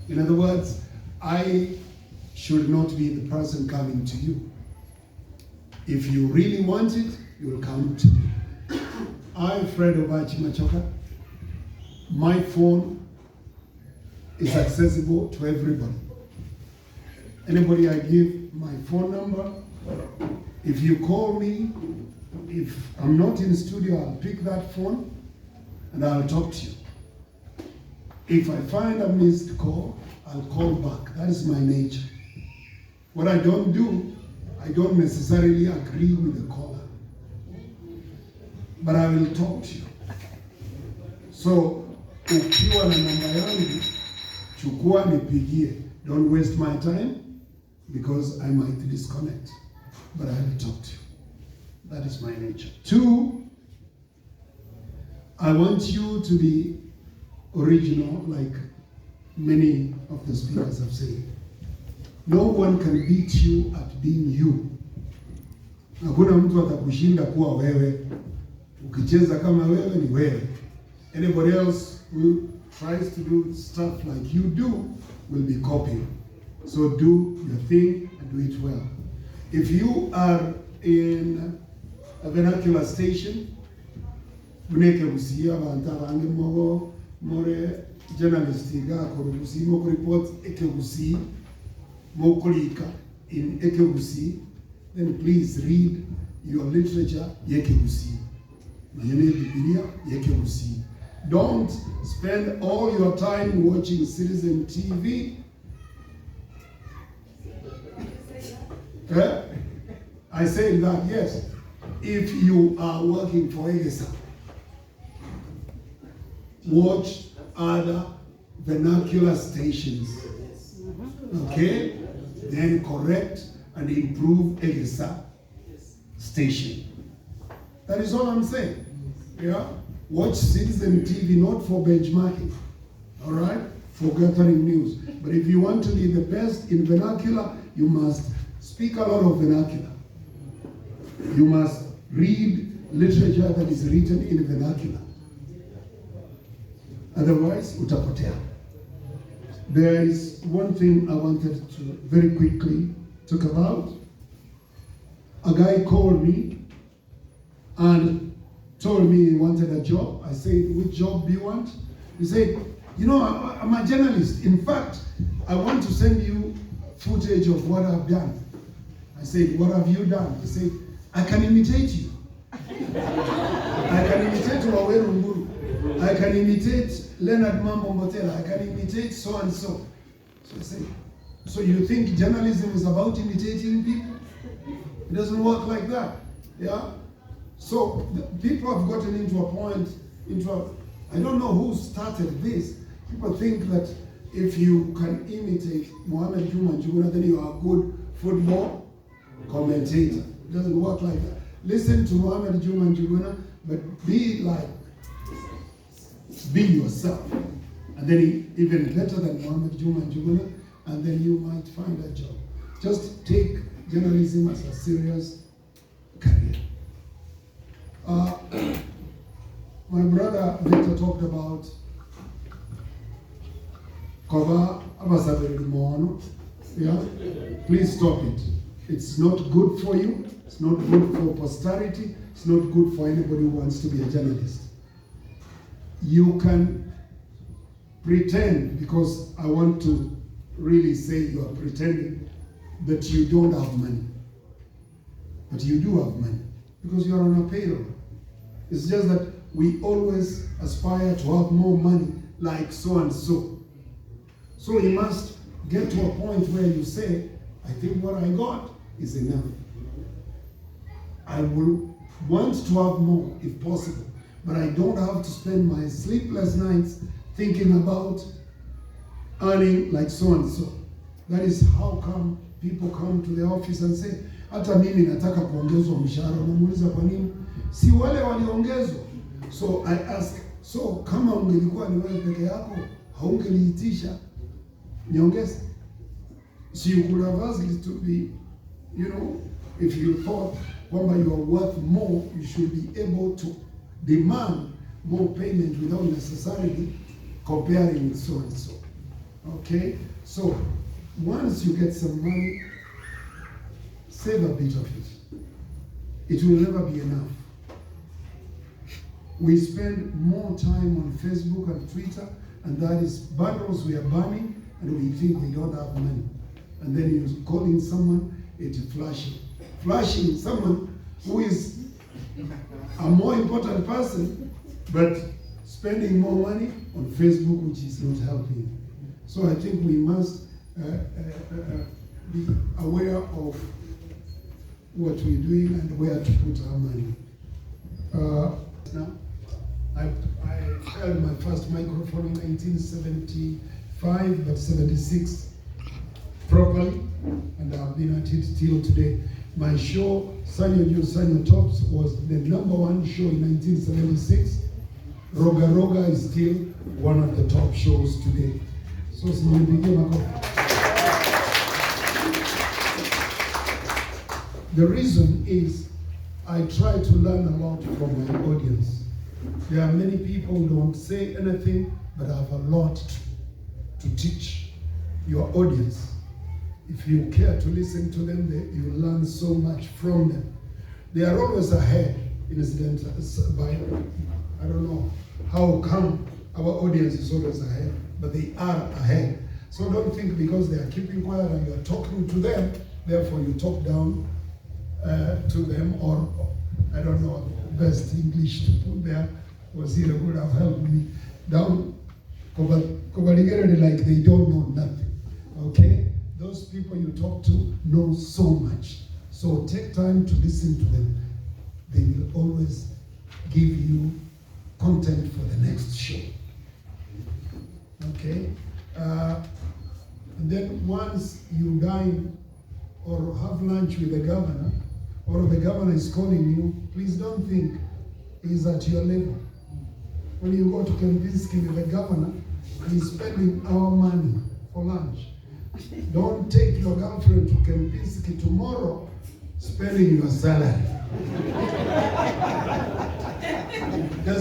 In other words, I should not be the person coming to you. If you really want it, you will come to me. I'm Fred Obachi Machoka. My phone is accessible to everybody. Anybody I give my phone number, if you call me, if I'm not in studio, I'll pick that phone and I'll talk to you. If I find a missed call, I'll call back. That is my nature. What I don't do, I don't necessarily agree with the caller, but I will talk to you. So, ukiwa na namba yangu, chukua nipigie. Don't waste my time because I might disconnect, but I will talk to you. That is my nature. 2, I want you to be original, like many of the speakers have said. No one can beat you at being you. Hakuna mtu atakushinda kuwa wewe. Ukicheza kama wewe ni wewe. Anybody else who tries to do stuff like you do will be copied. So do your thing and do it well. If you are in a vernacular station, uneke Gusii abantu abange more journalist ga ko Gusii mo report eke Gusii mo kolika in eke Gusii, then please read your literature yeke Gusii. Mayene Biblia yeke Gusii. Don't spend all your time watching Citizen TV. I say that, yes. If you are working for EGESA, watch other vernacular stations. Okay? Then correct and improve EGESA station. That is all I'm saying. Yeah? Watch Citizen TV not for benchmarking, all right? For gathering news. But if you want to be the best in vernacular, you must speak a lot of vernacular. You must read literature that is written in vernacular. Otherwise, utapotea. There is one thing I wanted to very quickly talk about. A guy called me and told me he wanted a job. I said, which job do you want? He said, you know, I'm a journalist. In fact, I want to send you footage of what I've done. I said, what have you done? He said, I can imitate you. I can imitate Waweru Mburu. I can imitate Leonard Mambo Mbotela. I can imitate so and so. So I said, so you think journalism is about imitating people? It doesn't work like that. Yeah? So people have gotten into a point, I don't know who started this. People think that if you can imitate Mohamed Juma Njuguna, then you are a good football commentator. It doesn't work like that. Listen to Mohamed Juma Njuguna, but be yourself. And then even better than Mohamed Juma Njuguna, and then you might find a job. Just take journalism as a serious career. My brother Victor talked about Koba Abasaberi Mono. Yeah? Please stop it. It's not good for you. It's not good for posterity. It's not good for anybody who wants to be a journalist. You can pretend, because I want to really say you are pretending that you don't have money. But you do have money, because you are on a payroll. It's just that we always aspire to have more money, like so and so. So you must get to a point where you say, I think what I got is enough. I will want to have more if possible, but I don't have to spend my sleepless nights thinking about earning like so and so. That is how come people come to the office and say, hata mimi nataka kuongezwa mshahara. Namuuliza kwa nini? Si wale waliongezwa. So I ask, so kama ungelikuwa ni wewe peke yako, haungeliitisha niongeze? So you could have asked it to be, you know, if you thought kwamba you are worth more, you should be able to demand more payment without necessarily comparing with so and so. Okay? So, once you get some money, save a bit of it. It will never be enough. We spend more time on Facebook and Twitter, and that is bundles we are burning, and we think we don't have money. And then you're calling someone, it's flashing. Flashing someone who is a more important person, but spending more money on Facebook, which is not helping. So I think we must be aware of what we're doing and where to put our money. Now, I held my first microphone in 1975, but 76 properly, and I've been at it till today. My show, Sanyo Tops, was the #1 show in 1976. Roga Roga is still one of the top shows today. So, the reason is I try to learn a lot from my audience. There are many people who don't say anything, but I have a lot to teach your audience. If you care to listen to them, you learn so much from them. They are always ahead, incidentally. I don't know how come our audience is always ahead, but they are ahead. So don't think because they are keeping quiet and you are talking to them, therefore you talk down to them, or I don't know the best English to put there. Was here would have helped me down, like they don't know nothing. Okay? Those people you talk to know so much. So take time to listen to them. They will always give you content for the next show. Okay? And then once you dine or have lunch with the governor, or the governor is calling you, please don't think he's at your level. When you go to Kempinski with the governor, he's spending our money for lunch. Don't take your girlfriend to Kempinski tomorrow, spending your salary.